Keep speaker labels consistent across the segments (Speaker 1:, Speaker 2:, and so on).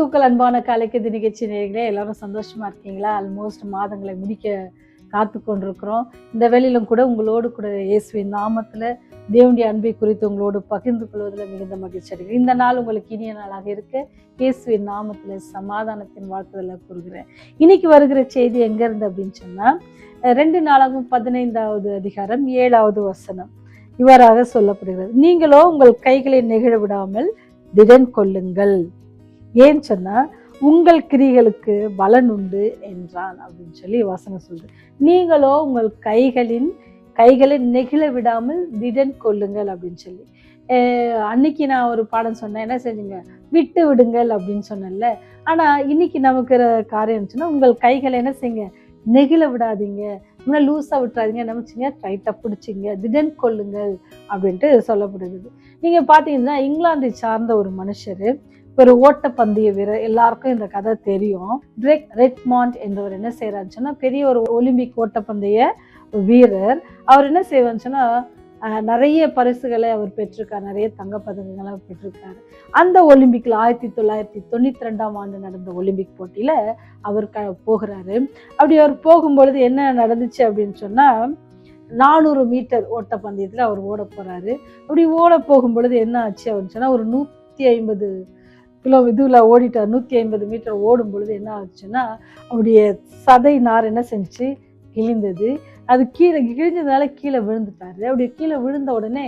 Speaker 1: கிறிஸ்துக்கள் அன்பான காலைக்கு நிகழ்ச்சி நேயர்களே, எல்லாரும் சந்தோஷமா இருக்கீங்களா? ஆல்மோஸ்ட் மாதங்களை முடிக்க காத்து கொண்டிருக்கிறோம். இந்த வேளையிலும் கூட உங்களோடு கூட இயேசுவின் நாமத்துல தேவனுடைய அன்பை குறித்து உங்களோடு பகிர்ந்து கொள்வதில் மிகுந்த மகிழ்ச்சி அடைகிறேன். இந்த நாள் உங்களுக்கு இனிய நாளாக இருக்க இயேசுவின் நாமத்துல சமாதானத்தின் வாழ்த்துதலை கூறுகிறேன். இன்னைக்கு வருகிற செய்தி எங்க இருந்து அப்படின்னு சொன்னா 2 நாளாகவும் 15வது அதிகாரம் 7வது வசனம் இவ்வாறாக சொல்லப்படுகிறது. நீங்களோ உங்கள் கைகளை நெகிழ விடாமல் திடன் கொள்ளுங்கள். ஏன் சொன்னா உங்கள் கிரிகளுக்கு பலன் உண்டு என்றான் அப்படின்னு சொல்லி வசனம் சொல்றது. நீங்களோ உங்கள் கைகளை நெகிழ விடாமல் திடன் கொள்ளுங்கள் அப்படின்னு சொல்லி. அன்னைக்கு நான் ஒரு பாடம் சொன்னேன், என்ன செஞ்சுங்க, விட்டு விடுங்கள் அப்படின்னு சொன்னேன்ல. ஆனா இன்னைக்கு நமக்கு காரியம் இருந்துச்சுன்னா, உங்கள் கைகளை என்ன செய்யுங்க, நெகிழ விடாதீங்க, இன்னும் லூஸா விட்டுறாதீங்க, நினைச்சிங்க டைட்டா பிடிச்சிங்க, திடன் கொள்ளுங்கள் அப்படின்ட்டு சொல்லப்படுகிறது. நீங்க பாத்தீங்கன்னா இங்கிலாந்தை சார்ந்த ஒரு மனுஷரு, ஒரு ஓட்டப்பந்தய வீரர், எல்லாருக்கும் இந்த கதை தெரியும். ரெட்மாண்ட் என்றவர் என்ன செய்யறாருன்னு சொன்னா, பெரிய ஒரு ஒலிம்பிக் ஓட்டப்பந்தய வீரர். அவர் என்ன செய்வான்னு சொன்னா, நிறைய பரிசுகளை அவர் பெற்றிருக்காரு, நிறைய தங்க பதக்கங்களை அவர் பெற்றிருக்காரு. அந்த ஒலிம்பிக்ல 1992ஆம் ஆண்டு நடந்த ஒலிம்பிக் போட்டியில அவர் போகிறாரு. அப்படி அவர் போகும்பொழுது என்ன நடந்துச்சு அப்படின்னு சொன்னா, 400 மீட்டர் ஓட்டப்பந்தயத்துல அவர் ஓட போறாரு. அப்படி ஓட போகும் பொழுது என்ன ஆச்சு அப்படின்னு சொன்னா, ஒரு 150 கிலோ இதுல ஓடிட்டார். 150 மீட்டர் ஓடும் பொழுது என்ன ஆச்சுன்னா, அவருடைய சதை நார் என்ன செஞ்சு கிழிந்தது. அது கிழிஞ்சதுனால கீழே விழுந்துட்டாரு. அப்படி கீழே விழுந்த உடனே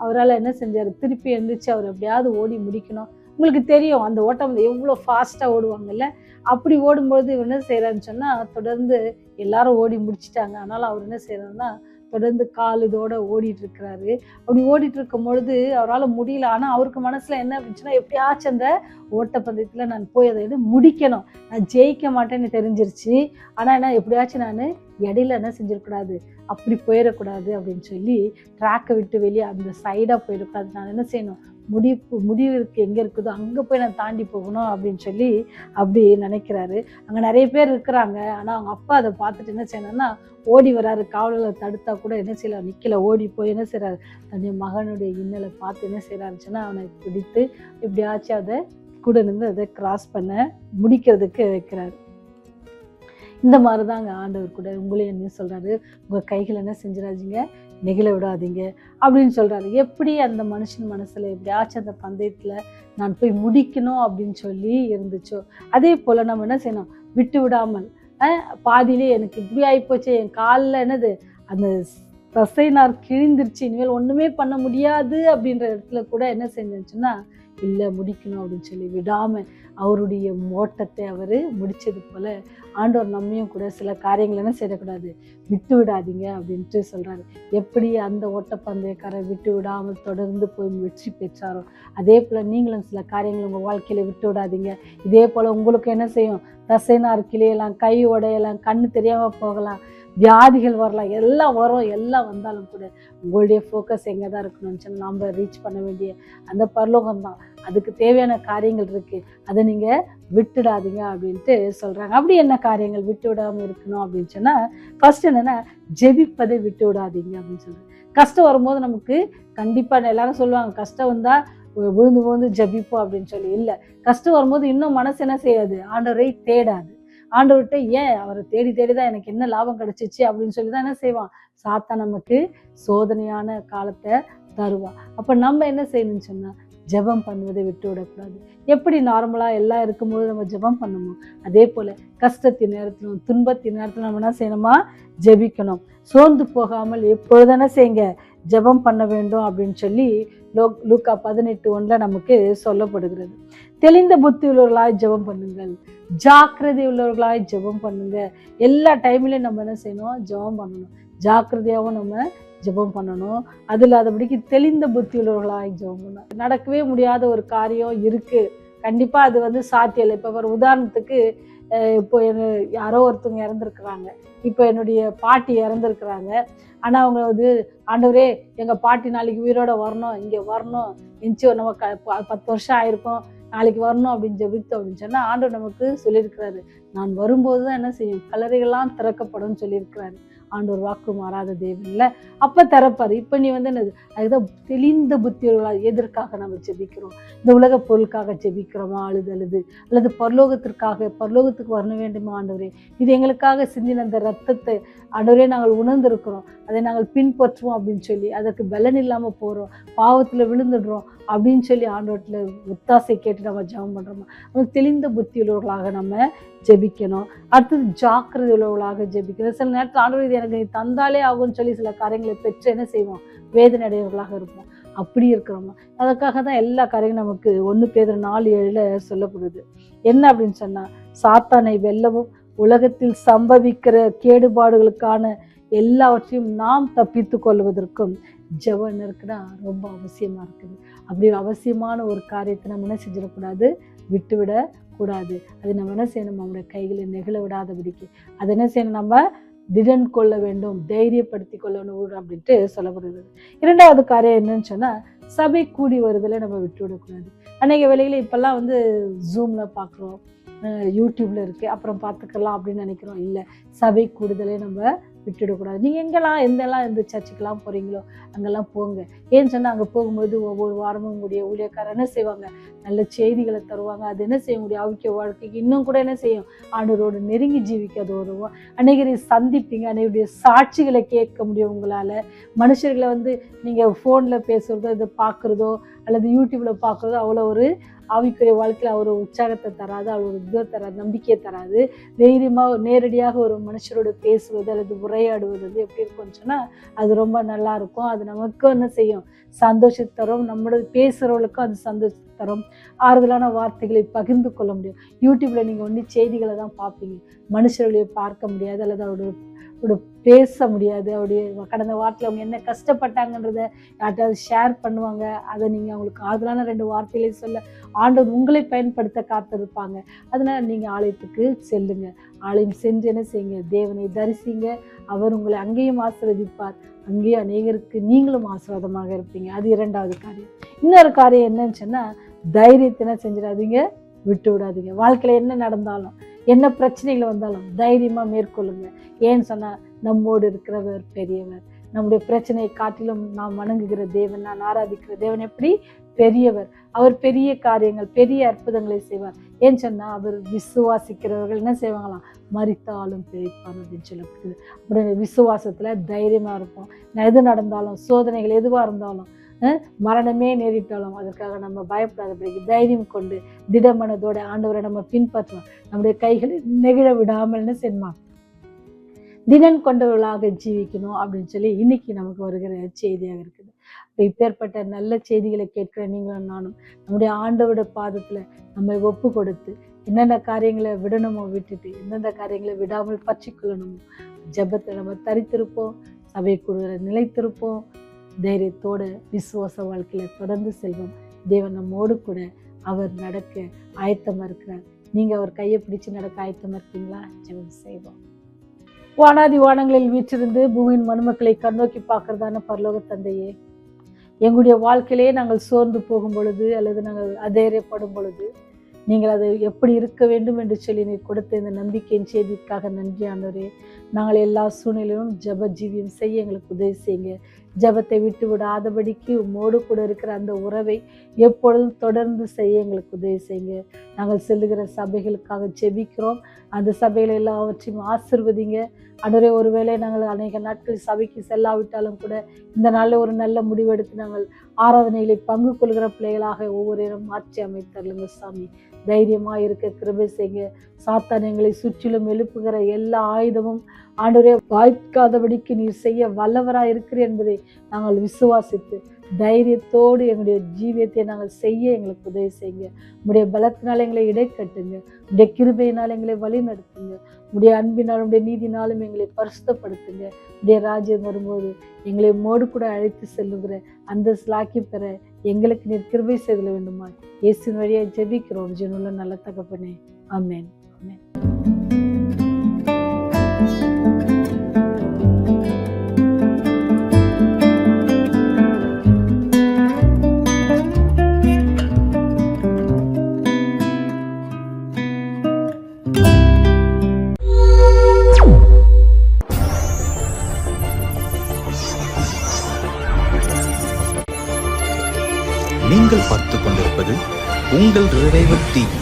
Speaker 1: அவரால் என்ன செஞ்சாரு, திருப்பி எழுந்திரிச்சு அவர் எப்படியாவது ஓடி முடிக்கணும். உங்களுக்கு தெரியும் அந்த ஓட்டம் எவ்வளோ ஃபாஸ்டா ஓடுவாங்கல்ல. அப்படி ஓடும்போது இவர் என்ன செய்யறாருன்னு சொன்னா, தொடர்ந்து எல்லாரும் ஓடி முடிச்சிட்டாங்க. அதனால அவர் என்ன செய்யறாருன்னா, தொடர்ந்து இதோட ஓடிட்டு இருக்கிறாரு. அப்படி ஓடிட்டு இருக்கும் பொழுது அவரால் முடியல. ஆனா அவருக்கு மனசுல என்ன அப்படின்னா, எப்படியாச்சும் அந்த ஓட்டப்பந்தயத்துல நான் போய் அதை முடிக்கணும், நான் ஜெயிக்க மாட்டேன்னு தெரிஞ்சிருச்சு. ஆனா என்ன, எப்படியாச்சும் நான் இடையில என்ன செஞ்சிடக்கூடாது, அப்படி போயிடக்கூடாது அப்படின்னு சொல்லி ட்ராக்கை விட்டு வெளியே அந்த சைடா போயிடக்கூடாது. நான் என்ன செய்யணும், முடிவுக்கு எங்க இருக்குதோ அங்க போய் நான் தாண்டி போகணும் அப்படின்னு சொல்லி அப்படி நினைக்கிறாரு. அங்க நிறைய பேர் இருக்கிறாங்க. ஆனா அவங்க அப்பா அதை பார்த்துட்டு என்ன செய்யணும்னா, ஓடி வராரு. காவலர்களை தடுத்தா கூட என்ன செய்யல, நிக்கல, ஓடி போய் என்ன செய்யறாரு, தன்னுடைய மகனுடைய இன்னலை பார்த்து என்ன செய்யறாருச்சுன்னா, அவனை பிடித்து எப்படியாச்சும் அதை கூட நின்று அதை கிராஸ் பண்ண முடிக்கிறதுக்கு வைக்கிறாரு. இந்த மாதிரிதாங்க ஆண்டவர் கூட உங்களையும் என்ன சொல்றாரு, உங்க கைகள் என்ன செஞ்சிடாதீங்க, நெகிழ விடாதீங்க அப்படின்னு சொல்றாரு. எப்படி அந்த மனுஷன் மனசுல எப்படியாச்சும் அந்த பந்தயத்துல நான் போய் முடிக்கணும் அப்படின்னு சொல்லி இருந்துச்சோ, அதே போல நம்ம என்ன செய்யணும், விட்டு விடாமல் பாதியிலே எனக்கு இப்படி ஆயிப்போச்சு, என் காலில் என்னது அந்த தசை நார் கிழிந்துருச்சு, இனிமேல் ஒண்ணுமே பண்ண முடியாது அப்படின்ற இடத்துல கூட என்ன செஞ்சுன்னா, இல்லை முடிக்கணும் அப்படின்னு சொல்லி விடாம அவருடைய ஓட்டத்தை அவர் முடிச்சது போல ஆண்டவர் நம்மையும் கூட சில காரியங்கள் என்ன செய்யக்கூடாது, விட்டு விடாதீங்க அப்படின்ட்டு சொல்றாரு. எப்படி அந்த ஓட்டப்பந்தயக்காரர் விட்டு விடாமல் தொடர்ந்து போய் வெற்றி பெற்றாரோ, அதே போல நீங்களும் சில காரியங்கள் உங்க வாழ்க்கையில விட்டு விடாதீங்க. இதே போல உங்களுக்கு என்ன செய்யும், தசைநார் கிளையலாம், கை உடையலாம், கண்ணு தெரியாம போகலாம், வியாதிகள் வரலாம், எல்லாம் வரும். எல்லாம் வந்தாலும் கூட உங்களுடைய ஃபோக்கஸ் எங்கே தான் இருக்கணும்னு சொன்னால், நம்ம ரீச் பண்ண வேண்டிய அந்த பரலோகம் தான். அதுக்கு தேவையான காரியங்கள் இருக்கு, அதை நீங்க விட்டுடாதீங்க அப்படின்ட்டு சொல்றாங்க. அப்படி என்ன காரியங்கள் விட்டு விடாமல் இருக்கணும் அப்படின்னு சொன்னா, ஃபர்ஸ்ட் என்னன்னா, ஜெபிப்பதை விட்டு விடாதீங்க அப்படின்னு சொல்றாங்க. கஷ்டம் வரும்போது நமக்கு கண்டிப்பா எல்லாரும் சொல்லுவாங்க, கஷ்டம் வந்தா விழுந்து ஜெபிப்போம் அப்படின்னு சொல்லி. இல்லை, கஷ்டம் வரும்போது இன்னும் மனசு என்ன செய்யாது, ஆண்டவரை தேடாது. ஆண்டவர்கிட்ட ஏன் அவரை தேடி தேடிதான் எனக்கு என்ன லாபம் கிடைச்சிச்சு அப்படின்னு சொல்லிதான் என்ன செய்வான், சாத்தான் நமக்கு சோதனையான காலத்தை தருவான். அப்ப நம்ம என்ன செய்யணும்னு சொன்னா, ஜெபம் பண்ணுவதை விட்டு விடக்கூடாது. எப்படி நார்மலா எல்லாம் இருக்கும்போது நம்ம ஜெபம் பண்ணணும், அதே போல கஷ்டத்தின் நேரத்திலும் துன்பத்தின் நேரத்திலும் நம்ம என்ன செய்யணுமா, ஜெபிக்கணும். சோர்ந்து போகாமல் எப்பொழுதுன செய்யுங்க, ஜெபம் பண்ண வேண்டும் அப்படின்னு சொல்லி லூக்கா 18:1 நமக்கு சொல்லப்படுகிறது. தெளிந்த புத்தி உள்ளவர்களாய் ஜெபம் பண்ணுங்கள், ஜாக்கிரதை உள்ளவர்களாய் ஜெபம் பண்ணுங்க. எல்லா டைம்லயும் நம்ம என்ன செய்யணும், ஜெபம் பண்ணணும். ஜாக்கிரதையாகவும் நம்ம ஜெபம் பண்ணணும். அது இல்லாதபடிக்கு தெளிந்த புத்தி உள்ளவர்களாய் ஜெபம் பண்ணணும். நடக்கவே முடியாத ஒரு காரியம் இருக்கு, கண்டிப்பா அது சாத்தியம் இல்லை. இப்போ ஒரு உதாரணத்துக்கு, இப்போ யாரோ ஒருத்தவங்க இறந்துருக்குறாங்க. இப்போ என்னுடைய பாட்டி இறந்துருக்குறாங்க. ஆனா அவங்க ஆண்டவரே எங்க பாட்டி நாளைக்கு உயிரோட வரணும், இங்க வரணும், எஞ்சி நம்ம 10 வருஷம் ஆயிருக்கும், நாளைக்கு வரணும் அப்படின்னு ஜெபித்தோம் அப்படின்னு சொன்னா, ஆண்டவர் நமக்கு சொல்லியிருக்கிறாரு, நான் வரும்போதுதான் என்ன செய்யும், கல்லறைகள்லாம் திறக்கப்படும் சொல்லியிருக்கிறாரு. ஆண்டவர் வாக்கு மாறாத தேவன் இல்லை. அப்போ தரப்பாரு. இப்போ நீ வந்து என்னது அதுதான் தெளிந்த புத்தியோர்களாக எதற்காக நம்ம ஜெபிக்கிறோம்? இந்த உலக பொருளுக்காக ஜெபிக்கிறோமா அழுது அல்லது பரலோகத்துக்கு வரணும் வேண்டுமா ஆண்டவரே? இது எங்களுக்காக சிந்தின அந்த ரத்தத்தை ஆண்டவரே நாங்கள் உணர்ந்திருக்கிறோம், அதை நாங்கள் பின்பற்றுவோம் அப்படின்னு சொல்லி அதற்கு பலன் இல்லாமல் போகிறோம், பாவத்தில் விழுந்துடுறோம் அப்படின்னு சொல்லி ஆண்டவரத்தில் ஒத்தாசை கேட்டு நம்ம ஜெபம் பண்ணுறோமா? நம்ம தெளிந்த புத்தியுள்ளவர்களாக நம்ம ஜெபிக்கணும். அடுத்தது ஜாக்கிரதை உள்ளவர்களாக ஜெபிக்கணும். சில நேரத்தில் ஆண்டவர் இது எனக்கு நீ தந்தாலே ஆகும்னு சொல்லி சில காரியங்களை பெற்று என்ன செய்வோம்? வேதனை அடையவர்களாக இருப்போம். அப்படி இருக்கிறோமா? அதற்காக தான் எல்லா காரியங்களும் நமக்கு 1 பேதுரு 4:7 சொல்லப்படுது. என்ன அப்படின்னு சொன்னா, சாத்தானை வெல்லவும் உலகத்தில் சம்பவிக்கிற கேடுபாடுகளுக்கான எல்லாவற்றையும் நாம் தப்பித்து கொள்வதற்கும் ஜெபம் இருக்குன்னா ரொம்ப அவசியமா இருக்குது. அப்படி அவசியமான ஒரு காரியத்தை நம்ம என்ன செஞ்சிடக்கூடாது, விட்டுவிட கூடாது. அது நம்ம என்ன செய்யணும்? நம்முடைய கைகளை நெகிழ விடாதபடிக்கு அதை என்ன செய்யணும்? நம்ம திடன் கொள்ள வேண்டும், தைரியப்படுத்தி கொள்ளணும் அப்படின்ட்டு சொல்லப்படுகிறது. 2வது காரியம் என்னன்னு சொன்னா, சபை கூடி வருதலை நம்ம விட்டுவிடக்கூடாது. அநேக வேளைகளை இப்பெல்லாம் வந்து ஜூம்ல பார்க்குறோம், யூடியூப்ல இருக்கு, அப்புறம் பார்த்துக்கலாம் அப்படின்னு நினைக்கிறோம். இல்லை, சபை கூடுதலை நம்ம விட்டுவிடக்கூடாது. நீங்கள் எந்த சர்ச்சுக்கெல்லாம் போகிறீங்களோ அங்கெல்லாம் போங்க. ஏன்னு சொன்னால் அங்கே போகும்போது ஒவ்வொரு வாரமும் உங்களுடைய ஊழியக்காரர் என்ன செய்வாங்க? நல்ல செய்திகளை தருவாங்க. அது என்ன செய்ய முடியும்? ஆவிக்குரிய வாழ்க்கைக்கு இன்னும் கூட என்ன செய்யும்? ஆண்டவரோடு நெருங்கி ஜீவிக்க அது வருவோம். அநேகரை சந்திப்பீங்க, அநேகருடைய சாட்சிகளை கேட்க முடியும் உங்களால். மனுஷர்களை வந்து நீங்கள் ஃபோனில் பேசுகிறதோ இதை பார்க்குறதோ அல்லது யூடியூப்பில் பார்க்குறதோ அவ்வளோ ஒரு ஆவிக்குரிய வாழ்க்கையில் அவர் உற்சாகத்தை தராது, அவர் ஒரு இதை தராது, நம்பிக்கையை தராது. தைரியமாக நேரடியாக ஒரு மனுஷரோடு பேசுவது அல்லது உரையாடுவது வந்து எப்படி இருக்கும்னு சொன்னால் அது ரொம்ப நல்லா இருக்கும். அது நமக்கும் என்ன செய்யும்? சந்தோஷத்தை தரும். நம்மளோட பேசுகிறவர்களுக்கும் அது சந்தோஷத்தை தரும். ஆறுதலான வார்த்தைகளை பகிர்ந்து கொள்ள முடியும். யூடியூப்பில் நீங்கள் வந்து செய்திகளை தான் பார்ப்பீங்க, மனுஷர்களையே பார்க்க முடியாது அல்லது அவருடைய பேச முடியாது. அவருடைய கடந்த வாரத்தில் அவங்க என்ன கஷ்டப்பட்டாங்கன்றத யார்ட்டாவது ஷேர் பண்ணுவாங்க. அதை நீங்கள் அவங்களுக்கு ஆறுதலான 2 வார்த்தைகளை சொல்ல ஆண்டவர் உங்களை பயன்படுத்த காத்திருப்பாங்க. அதனால நீங்கள் ஆலயத்துக்கு செல்லுங்க. ஆலயம் சென்று என்ன செய்யுங்க? தேவனை தரிசிங்க. அவர் உங்களை அங்கேயும் ஆசீர்வதிப்பார். அங்கேயும் அநேகருக்கு நீங்களும் ஆசீர்வாதமாக இருப்பீங்க. அது 2வது காரியம். இன்னொரு காரியம் என்னன்னு சொன்னால், தைரியத்தை என்ன செஞ்சிடாதீங்க, விட்டு விடாதீங்க. வாழ்க்கையில் என்ன நடந்தாலும் என்ன பிரச்சனைகள் வந்தாலும் தைரியமாக மேற்கொள்ளுங்க. ஏன்னு சொன்னால் நம்மோடு இருக்கிறவர் பெரியவர். நம்முடைய பிரச்சனையை காட்டிலும் நாம் வணங்குகிற தேவன், நான் ஆராதிக்கிற தேவன் எப்படி பெரியவர். அவர் பெரிய காரியங்கள், பெரிய அற்புதங்களை செய்வார். ஏன்னு சொன்னால் அவர் விசுவாசிக்கிறவர்கள் என்ன செய்வாங்களாம்? மரித்தாலும் பிழைப்பார் அப்படின்னு சொல்லப்படுது. அப்படி விசுவாசத்தில் தைரியமாக இருப்போம். எது நடந்தாலும், சோதனைகள் எதுவாக இருந்தாலும், மரணமே நேரிட்டாலும் அதற்காக நம்ம பயப்படாதபடிக்கு தைரியம் கொண்டு திடமனதோட ஆண்டவரை நம்ம பின்பற்றணும். நம்முடைய கைகளை நெகிழ விடாமல் என்ன செய்யணுமா? திடன் கொண்டவர்களாக ஜீவிக்கணும் அப்படின்னு சொல்லி இன்னைக்கு நமக்கு வருகிற செய்தியாக இருக்குது. இப்பேற்பட்ட நல்ல செய்திகளை கேட்கிற நீங்களும் நானும் நம்முடைய ஆண்டவருடைய பாதத்துல நம்ம ஒப்பு கொடுத்து என்னென்ன காரியங்களை விடணுமோ விட்டுட்டு எந்தெந்த காரியங்களை விடாமல் பற்றி கொள்ளணுமோ ஜெபத்தை நம்ம தரித்திருப்போம். சபை கூடுதல நிலைத்திருப்போம். தைரியத்தோட விசுவாச வாழ்க்கையில தொடர்ந்து செல்வோம். தேவன் நம்மோடு கூட அவர் நடக்க ஆயத்தமா இருக்கிறார். நீங்க அவர் கையை பிடிச்சு நடக்க ஆயத்தமா இருக்கீங்களா? ஜெபம் செய்வோம். வானாதி வானங்களில் வீற்றிருந்து பூமியின் மனுமக்களை கண்ணோக்கி பார்க்கறதான பரலோக தந்தையே, எங்களுடைய வாழ்க்கையிலே நாங்கள் சோர்ந்து போகும் பொழுது அல்லது நாங்கள் அதைரியப்படும் பொழுது நீங்கள் அதை எப்படி இருக்க வேண்டும் என்று சொல்லி நீ கொடுத்த இந்த நம்பிக்கையின் செய்திக்காக நன்றி ஆண்டவரே. நாங்கள் எல்லா சூழ்நிலையிலும் ஜெப ஜீவியம் செய்ய எங்களுக்கு உதவி செய்யுங்க. ஜெபத்தை விட்டு விடாதபடிக்கு உம்மோடு கூட இருக்கிற அந்த உறவை எப்பொழுதும் தொடர்ந்து செய்ய எங்களுக்கு உதவி செய்யுங்க. நாங்கள் செல்லுகிற சபைகளுக்காக ஜெபிக்கிறோம். அந்த சபைகளை எல்லாவற்றையும் ஆசீர்வதிங்க ஆண்டவரே. ஒருவேளை நாங்கள் அநேக நாட்கள் சபைக்கு செல்லாவிட்டாலும் கூட இந்த நாளில் ஒரு நல்ல முடிவெடுத்து நாங்கள் ஆராதனைகளை பங்கு கொள்கிற பிள்ளைகளாக ஒவ்வொருவரும் மாற்றி அமைத்தருளுங்க சாமி. தைரியமாக இருக்க கிருபை செய்யுங்க. சாத்தான் எங்களை சுற்றிலும் எழுப்புகிற எல்லா ஆயுதமும் ஆண்டவரே வாய்க்காதபடிக்கு நீர் செய்ய வல்லவராக இருக்கிறீர் என்பதை நாங்கள் விசுவாசித்து தைரியத்தோடு எங்களுடைய ஜீவியத்தை நாங்கள் செய்ய எங்களுக்கு உதவி செய்யுங்க. உடைய பலத்தினால் எங்களை இடைக்கட்டுங்க. உடைய கிருபையினால் எங்களை வழி நடத்துங்க. உடைய அன்பினாலும் உடைய நீதினாலும் எங்களை பரிசுத்தப்படுத்துங்க. உடைய ராஜ்யம் வரும்போது எங்களை மோடு கூட அழைத்து செல்லுகிற அந்த ஸ்லாக்கி பெற எங்களுக்கு நீர் கிருபை செய்தல வேண்டுமா? இயேசுவின் வழியாக ஜெபிக்கிறோம் ஜீவனுள்ள நல்ல தகப்பனே. ஆமென்.
Speaker 2: நீங்கள் பார்த்துக் கொண்டிருப்பது உங்கள் ரிவைவல் டிவி.